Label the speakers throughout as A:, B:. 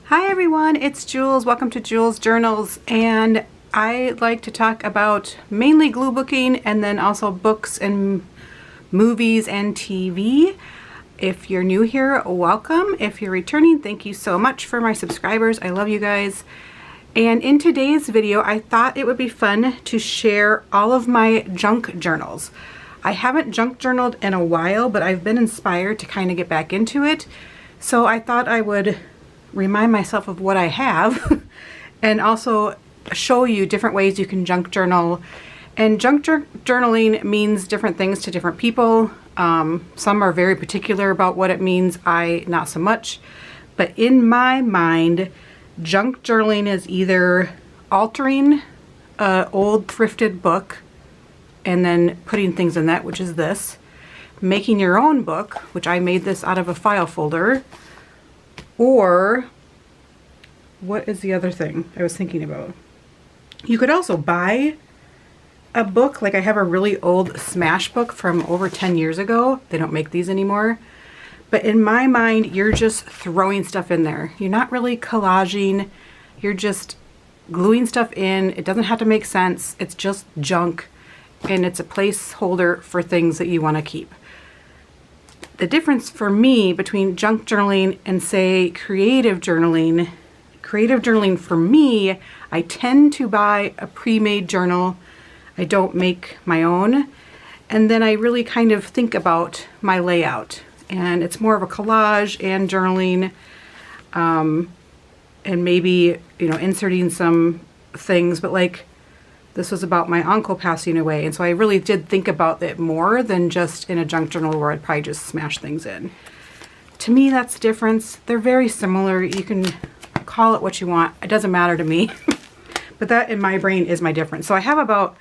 A: Hi everyone, it's Jules. Welcome to Jules Journals, and I like to talk about mainly glue booking and then also books and movies and TV. If you're new here, welcome. If you're returning, thank you so much. For my subscribers, I love you guys. And in today's video, I thought it would be fun to share all of my junk journals. I haven't junk journaled in a while, but I've been inspired to kind of get back into it. So I thought I would remind myself of what I have and also show you different ways you can junk journal. And junk journaling means different things to different people. Some are very particular about what it means, I not so much. But in my mind, junk journaling is either altering an old thrifted book and then putting things in that, which is this, making your own book, which I made this out of a file folder, or what is the other thing I was thinking about? You could also buy a book. Like I have a really old Smash book from over 10 years ago. They don't make these anymore. But in my mind, you're just throwing stuff in there. You're not really collaging. You're just gluing stuff in. It doesn't have to make sense. It's just junk. And it's a placeholder for things that you want to keep. The difference for me between junk journaling and, say, creative journaling for me, I tend to buy a pre-made journal. I don't make my own. And then I really kind of think about my layout. And it's more of a collage and journaling, and maybe, inserting some things. But like, this was about my uncle passing away, and so I really did think about it more than just in a junk journal where I'd probably just smash things in. To me, that's the difference. They're very similar. You can call it what you want. It doesn't matter to me. But that in my brain is my difference. So I have about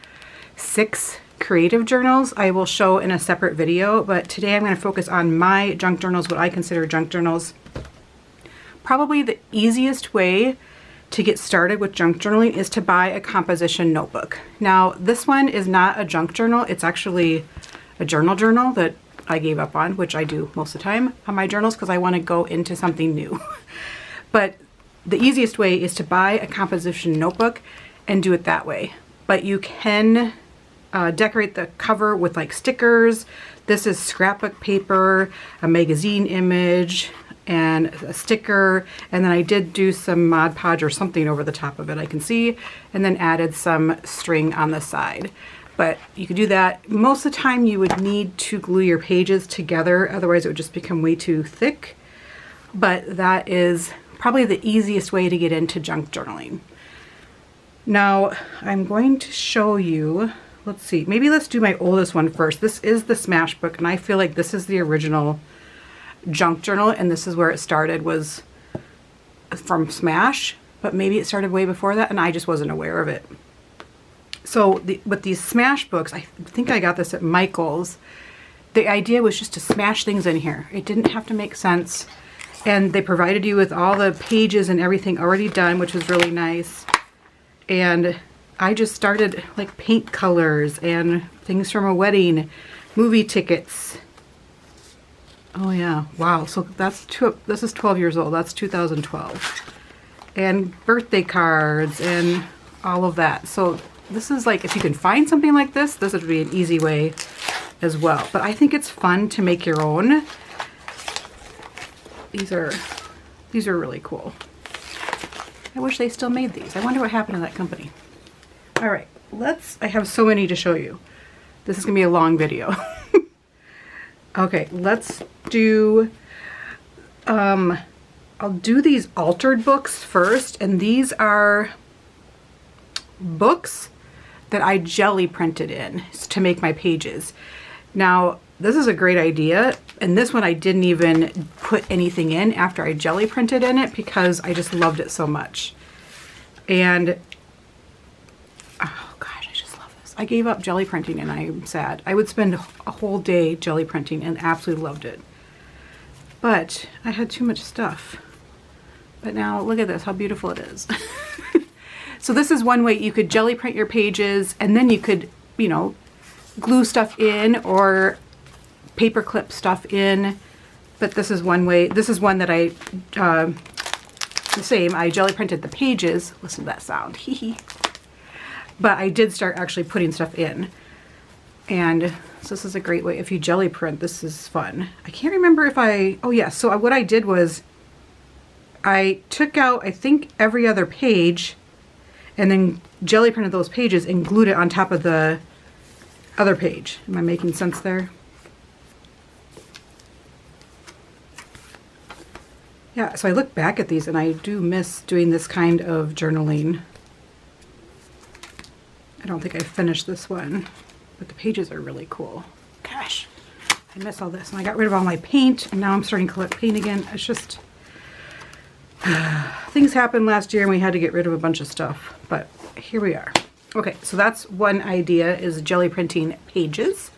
A: 6 creative journals I will show in a separate video, but today I'm going to focus on my junk journals, what I consider junk journals. Probably the easiest way to get started with junk journaling is to buy a composition notebook. Now, this one is not a junk journal. It's actually a journal that I gave up on, which I do most of the time on my journals because I want to go into something new. But the easiest way is to buy a composition notebook and do it that way. But you can decorate the cover with like stickers. This is scrapbook paper, a magazine image, and a sticker, and then I did do some Mod Podge or something over the top of it, I can see, and then added some string on the side. But you could do that. Most of the time you would need to glue your pages together, otherwise it would just become way too thick. But that is probably the easiest way to get into junk journaling. Now I'm going to show you, let's see, maybe let's do my oldest one first. This is the Smash book, and I feel like this is the original junk journal, and this is where it started, was from Smash, but maybe it started way before that and I just wasn't aware of it. So with these Smash books, I think I got this at Michael's. The idea was just to smash things in here. It didn't have to make sense, and they provided you with all the pages and everything already done, which was really nice. And I just started like paint colors and things from a wedding, movie tickets. Oh yeah, wow, so this is 12 years old, that's 2012. And birthday cards and all of that. So this is like, if you can find something like this, this would be an easy way as well. But I think it's fun to make your own. These are really cool. I wish they still made these. I wonder what happened to that company. All right, I have so many to show you. This is gonna be a long video. Okay, let's do, I'll do these altered books first, and these are books that I jelly printed in to make my pages. Now, this is a great idea, and this one I didn't even put anything in after I jelly printed in it because I just loved it so much. And, oh gosh, I just love this. I gave up jelly printing and I'm sad. I would spend a whole day jelly printing and absolutely loved it. But I had too much stuff. But now look at this, how beautiful it is. So this is one way you could jelly print your pages, and then you could, glue stuff in or paper clip stuff in. But this is one way. This is one that I the same. I jelly printed the pages. Listen to that sound. Hee hee. But I did start actually putting stuff in. And so this is a great way. If you jelly print, this is fun. I can't remember if oh yeah, so what I did was I took out, I think, every other page and then jelly printed those pages and glued it on top of the other page. Am I making sense there? Yeah, so I look back at these and I do miss doing this kind of journaling. I don't think I finished this one, but the pages are really cool. Gosh, I miss all this. And I got rid of all my paint and now I'm starting to collect paint again. It's just, things happened last year and we had to get rid of a bunch of stuff, but here we are. Okay, so that's one idea, is jelly printing pages.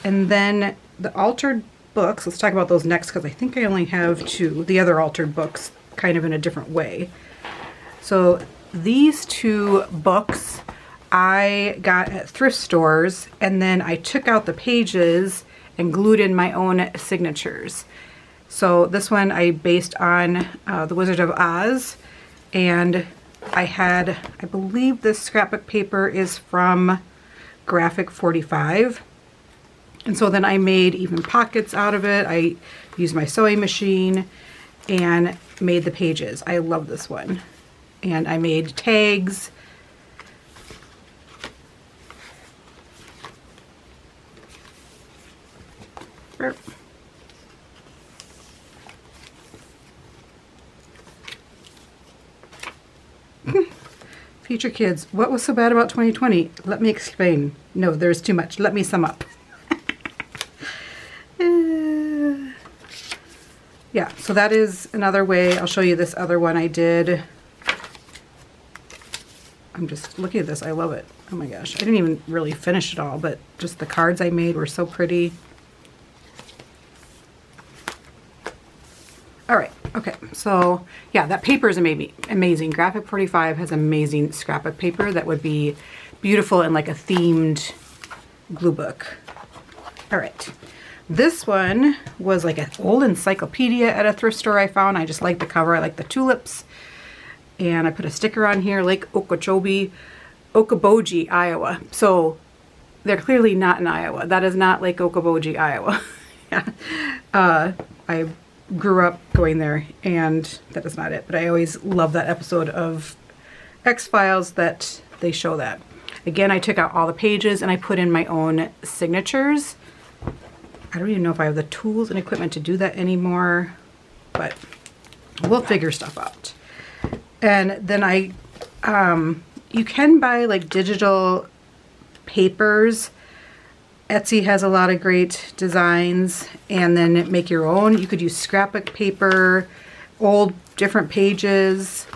A: And then the altered books, let's talk about those next because I think I only have two, the other altered books, kind of in a different way. So these two books I got at thrift stores, and then I took out the pages and glued in my own signatures. So this one I based on The Wizard of Oz, and I believe this scrapbook paper is from Graphic 45. And so then I made even pockets out of it. I used my sewing machine and made the pages. I love this one. And I made tags. Future kids, what was so bad about 2020? Let me explain. No, there's too much. Let me sum up. Yeah, so that is another way. I'll show you this other one I did. I'm just looking at this. I love it. Oh my gosh. I didn't even really finish it all, but just the cards I made were so pretty. All right. Okay. So yeah, that paper is amazing. Graphic 45 has amazing scrapbook paper that would be beautiful in like a themed glue book. All right. This one was like an old encyclopedia at a thrift store I found. I just like the cover. I like the tulips. And I put a sticker on here, Lake Okeechobee, Iowa. So they're clearly not in Iowa. That is not Lake Okeechobee, Iowa. Yeah. I grew up going there, and that is not it. But I always love that episode of X-Files that they show that. Again, I took out all the pages and I put in my own signatures. I don't even know if I have the tools and equipment to do that anymore, but we'll figure stuff out. And then you can buy like digital papers. Etsy has a lot of great designs, and then make your own. You could use scrapbook paper, old different pages.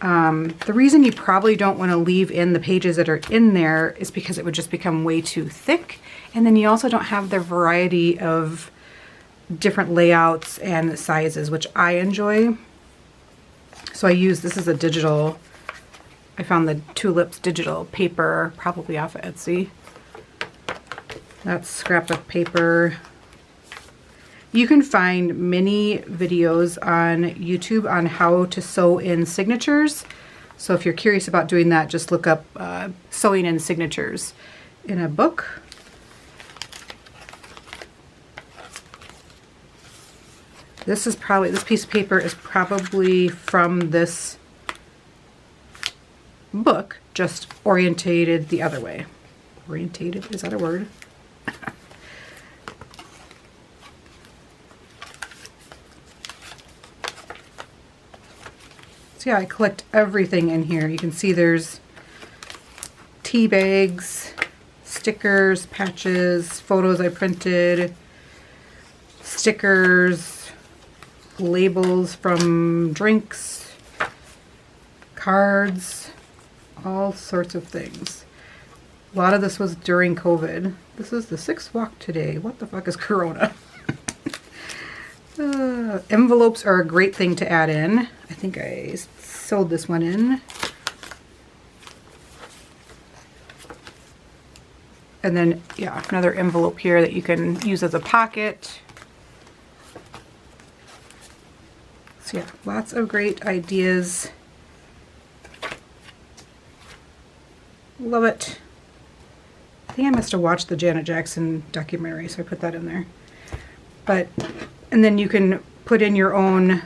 A: The reason you probably don't want to leave in the pages that are in there is because it would just become way too thick. And then you also don't have the variety of different layouts and sizes, which I enjoy. So this is a digital, I found the tulips digital paper, probably off of Etsy. That's scrapbook paper. You can find many videos on YouTube on how to sew in signatures. So if you're curious about doing that, just look up sewing in signatures in a book. This piece of paper is probably from this book, just orientated the other way. Orientated, is that a word? So yeah, I collect everything in here. You can see there's tea bags, stickers, patches, photos I printed, stickers, labels from drinks, cards, all sorts of things. A lot of this was during COVID. This is the 6th walk today. What the fuck is Corona? Envelopes are a great thing to add in. I think I sewed this one in. And then, yeah, another envelope here that you can use as a pocket. So yeah, lots of great ideas. Love it. I think I must have watched the Janet Jackson documentary, so I put that in there. But, and then you can put in your own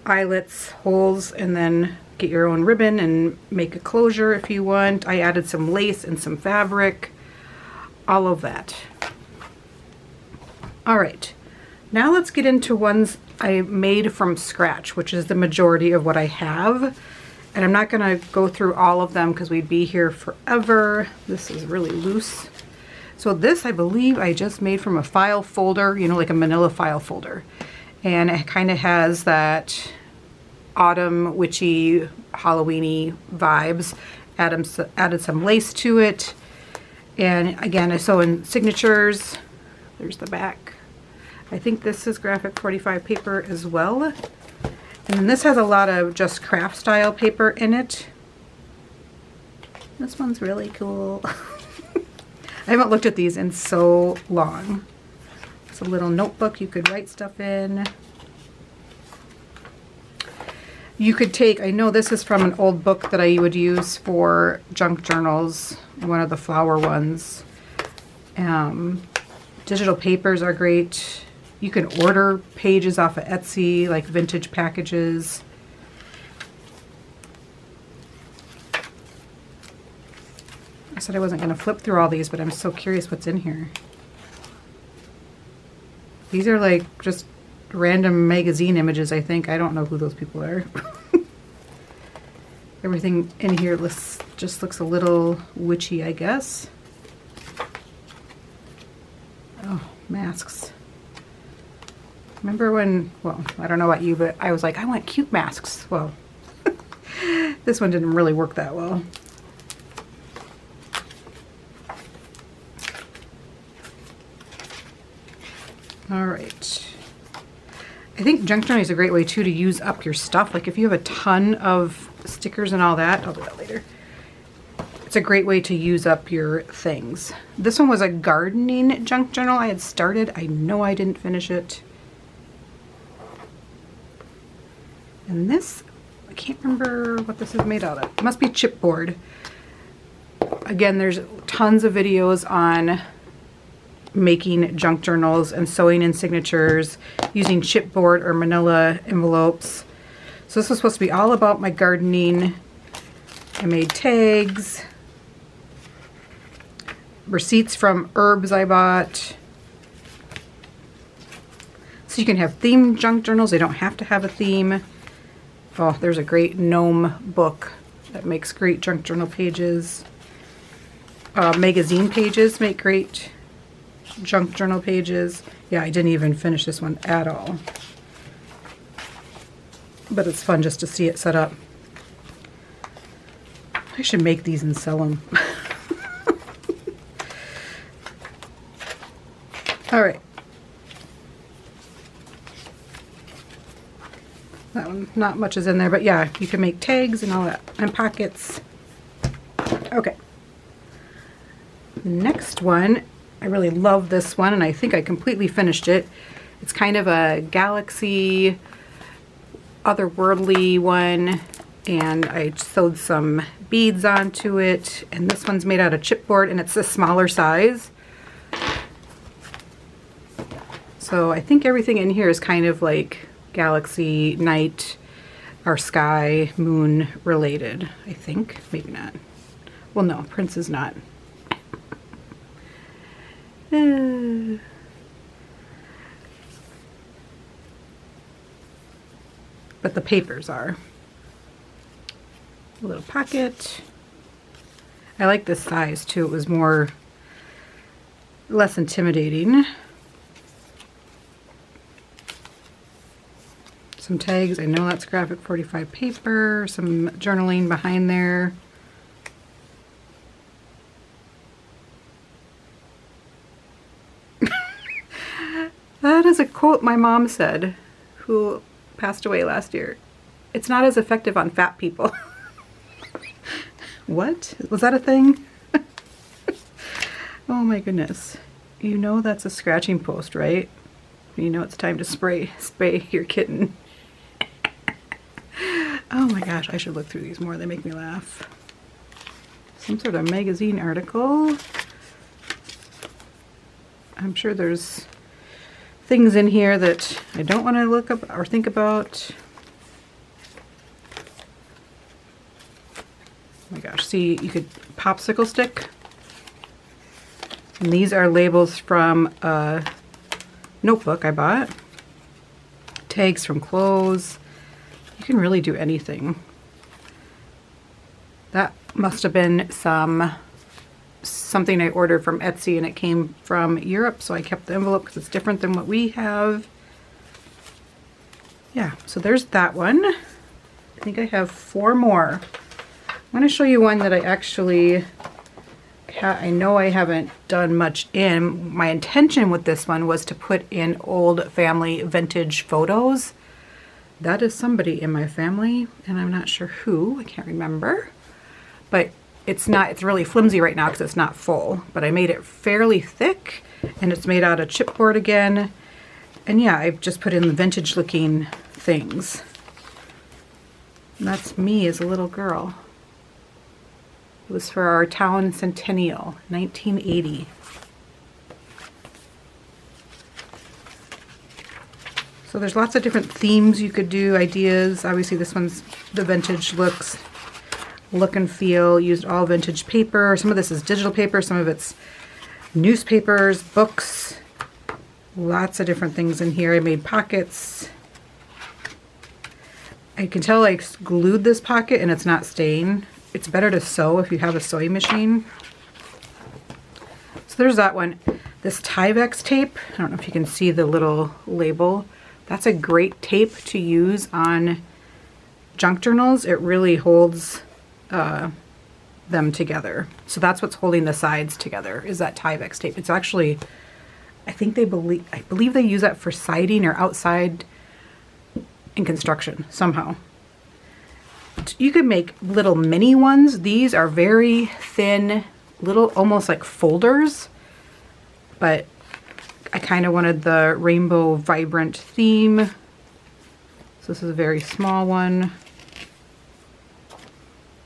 A: eyelets, holes, and then get your own ribbon and make a closure if you want. I added some lace and some fabric, all of that. All right, now let's get into ones I made from scratch, which is the majority of what I have. And I'm not gonna go through all of them because we'd be here forever. This is really loose. So this, I believe I just made from a file folder, you know, like a manila file folder. And it kind of has that autumn, witchy, Halloween-y vibes. Added some lace to it. And again, I sew in signatures. There's the back. I think this is graphic 45 paper as well. And then this has a lot of just craft style paper in it. This one's really cool. I haven't looked at these in so long. It's a little notebook you could write stuff in. You could take, I know this is from an old book that I would use for junk journals, one of the flower ones. Digital papers are great. You can order pages off of Etsy, like vintage packages. I said I wasn't going to flip through all these, but I'm so curious what's in here. These are like just random magazine images, I think. I don't know who those people are. Everything in here just looks a little witchy, I guess. Oh, masks. Remember when, well, I don't know about you, but I was like, I want cute masks. Well, this one didn't really work that well. All right. I think junk journaling is a great way too to use up your stuff. Like if you have a ton of stickers and all that, I'll do that later. It's a great way to use up your things. This one was a gardening junk journal I had started. I know I didn't finish it. And this, I can't remember what this is made out of. It must be chipboard. Again, there's tons of videos on making junk journals and sewing in signatures using chipboard or manila envelopes. So this was supposed to be all about my gardening. I made tags, receipts from herbs I bought. So you can have themed junk journals. They don't have to have a theme. Oh, there's a great gnome book that makes great junk journal pages. Magazine pages make great junk journal pages. Yeah, I didn't even finish this one at all. But it's fun just to see it set up. I should make these and sell them. All right. That one, not much is in there, but yeah, you can make tags and all that, and pockets. Okay. Next one, I really love this one, and I think I completely finished it. It's kind of a galaxy, otherworldly one, and I sewed some beads onto it, and this one's made out of chipboard, and it's a smaller size. So I think everything in here is kind of like galaxy, night, or sky, moon related, I think. Maybe not. Well, no, Prince is not. But the papers are. A little pocket. I like this size too. It was less intimidating. Some tags. I know that's graphic 45 paper. Some journaling behind there. That is a quote my mom said, who passed away last year. It's not as effective on fat people. What? Was that a thing? Oh my goodness. You know that's a scratching post, right? You know it's time to spray your kitten. Oh my gosh, I should look through these more. They make me laugh. Some sort of magazine article. I'm sure there's things in here that I don't want to look up or think about. Oh my gosh, see, you could popsicle stick. And these are labels from a notebook I bought. Tags from clothes. You can really do anything. That must have been something I ordered from Etsy, and it came from Europe, so I kept the envelope because it's different than what we have. Yeah, so there's that one. I think I have 4 more. I'm going to show you one that I actually I know I haven't done much in. My intention with this one was to put in old family vintage photos. That is somebody in my family, and I'm not sure who. I can't remember. But it's really flimsy right now because it's not full. But I made it fairly thick, and it's made out of chipboard again. And yeah, I've just put in the vintage looking things. And that's me as a little girl. It was for our town centennial, 1980. So there's lots of different themes you could do, ideas. Obviously this one's the vintage look and feel. Used all vintage paper. Some of this is digital paper, some of it's newspapers, books. Lots of different things in here. I made pockets. I can tell I glued this pocket and it's not staying. It's better to sew if you have a sewing machine. So there's that one. This Tyvek tape, I don't know if you can see the little label. That's a great tape to use on junk journals. It really holds them together. So that's what's holding the sides together, is that Tyvek tape. It's actually, I believe they use that for siding or outside in construction somehow. You could make little mini ones. These are very thin, little, almost like folders, but I kind of wanted the rainbow vibrant theme. So this is a very small one.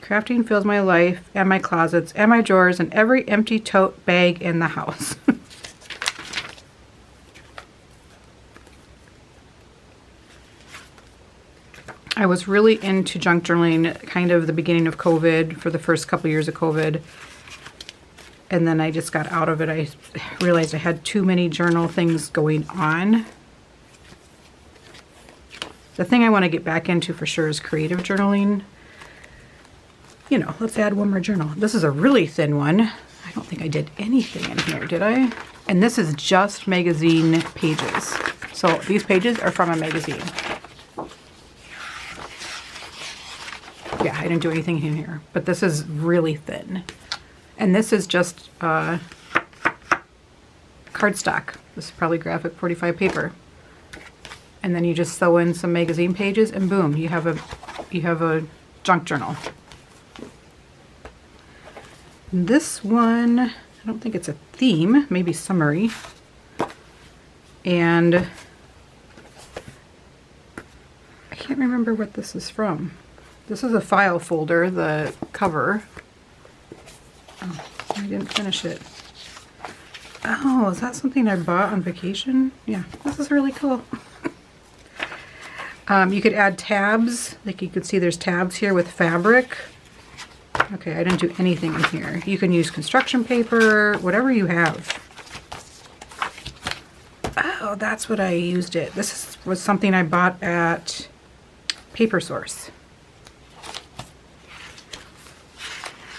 A: Crafting fills my life and my closets and my drawers and every empty tote bag in the house. I was really into junk journaling kind of the beginning of COVID, for the first couple years of COVID. And then I just got out of it. I realized I had too many journal things going on. The thing I want to get back into for sure is creative journaling. You know, let's add one more journal. This is a really thin one. I don't think I did anything in here, did I? And this is just magazine pages. So these pages are from a magazine. Yeah, I didn't do anything in here, but this is really thin. And this is just cardstock. This is probably graphic 45 paper. And then you just sew in some magazine pages and boom, you have a junk journal. This one, I don't think it's a theme, maybe summary. And I can't remember what this is from. This is a file folder, the cover. Oh, I didn't finish it. Oh, is that something I bought on vacation? Yeah, this is really cool. You could add tabs. Like you could see there's tabs here with fabric. Okay, I didn't do anything in here. You can use construction paper, whatever you have. Oh, that's what I used it. This was something I bought at Paper Source.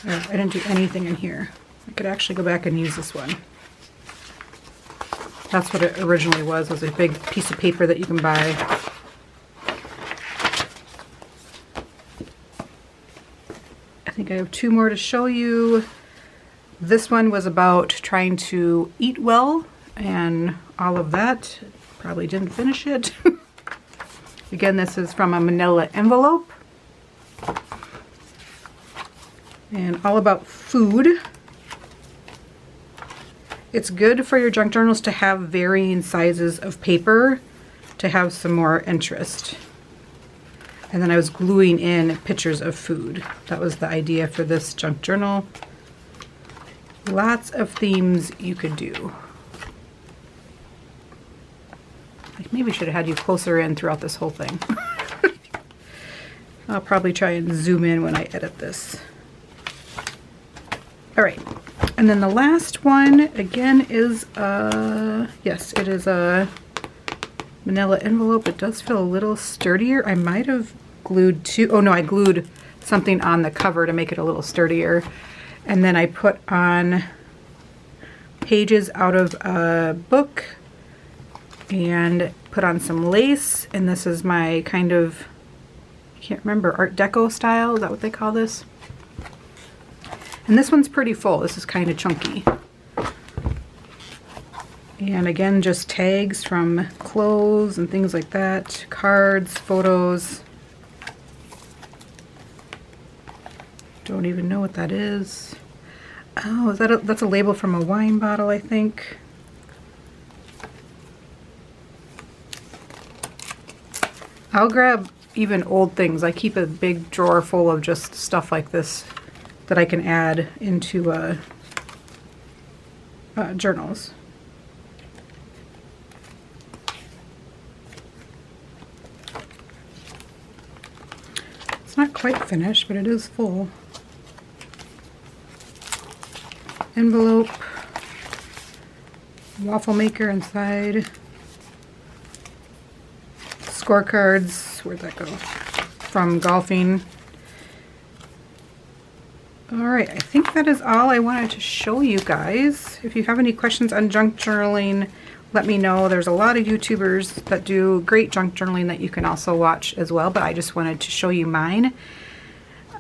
A: I didn't do anything in here. I could actually go back and use this one. That's what it originally was a big piece of paper that you can buy. I think I have 2 more to show you. This one was about trying to eat well and all of that. Probably didn't finish it. Again, this is from a manila envelope. And all about food. it's good for your junk journals to have varying sizes of paper to have some more interest. And then I was gluing in pictures of food. That was the idea for this junk journal. Lots of themes you could do. I maybe should have had you closer in throughout this whole thing. I'll probably try and zoom in when I edit this. All right, and then the last one again is yes, it is a manila envelope. It does feel a little sturdier. I might have glued oh no, I glued something on the cover to make it a little sturdier. And then I put on pages out of a book and put on some lace. And this is my kind of, I can't remember, Art Deco style. Is that what they call this? And this one's pretty full. This is kind of chunky. And again, just tags from clothes and things like that. Cards, photos. Don't even know what that is. Oh, is that that's a label from a wine bottle, I think. I'll grab even old things. I keep a big drawer full of just stuff like this that I can add into journals. It's not quite finished, but it is full. Envelope, waffle maker inside, scorecards, where'd that go? From golfing. Alright, I think that is all I wanted to show you guys. If you have any questions on junk journaling, let me know. There's a lot of YouTubers that do great junk journaling that you can also watch as well, but I just wanted to show you mine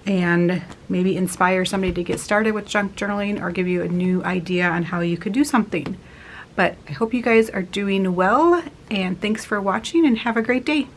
A: and maybe inspire somebody to get started with junk journaling or give you a new idea on how you could do something. But I hope you guys are doing well, and thanks for watching and have a great day.